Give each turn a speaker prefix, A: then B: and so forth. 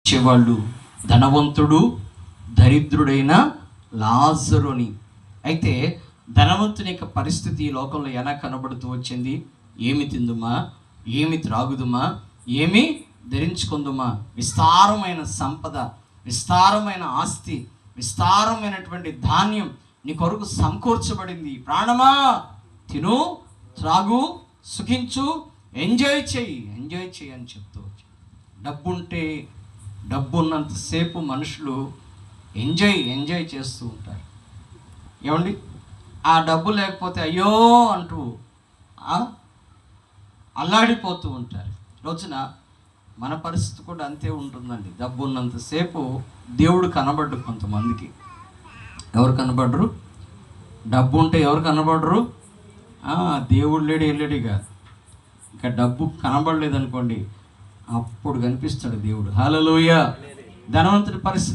A: వచ్చేవాళ్ళు ధనవంతుడు, దరిద్రుడైన లాజరు అని. అయితే ధనవంతుని యొక్క పరిస్థితి ఈ లోకంలో ఎలా కనబడుతూ వచ్చింది? ఏమి తిందుమా, ఏమి త్రాగుదుమా, ఏమి ధరించుకుందుమా? విస్తారమైన సంపద, విస్తారమైన ఆస్తి, విస్తారమైనటువంటి ధాన్యం నీ కొరకు సమకూర్చబడింది. ప్రాణమా తిను, త్రాగు, సుఖించు, ఎంజాయ్ చెయ్యి అని చెప్తూ వచ్చి. డబ్బు ఉన్నంతసేపు మనుషులు ఎంజాయ్ చేస్తూ ఉంటారు. ఏమండి, ఆ డబ్బు లేకపోతే అయ్యో అంటూ అల్లాడిపోతూ ఉంటారు. రోజున మన పరిస్థితి కూడా అంతే ఉంటుందండి. డబ్బు ఉన్నంతసేపు దేవుడు కనబడ్డు కొంతమందికి. ఎవరు కనబడరు? డబ్బు ఉంటే ఎవరు కనబడరు? దేవుడు లేడు వెళ్ళాడుగా. ఇక డబ్బు కనబడలేదు అనుకోండి, అప్పుడు కనిపిస్తాడు దేవుడు. హల్లెలూయా. ధనవంతుడి పరిస్థితి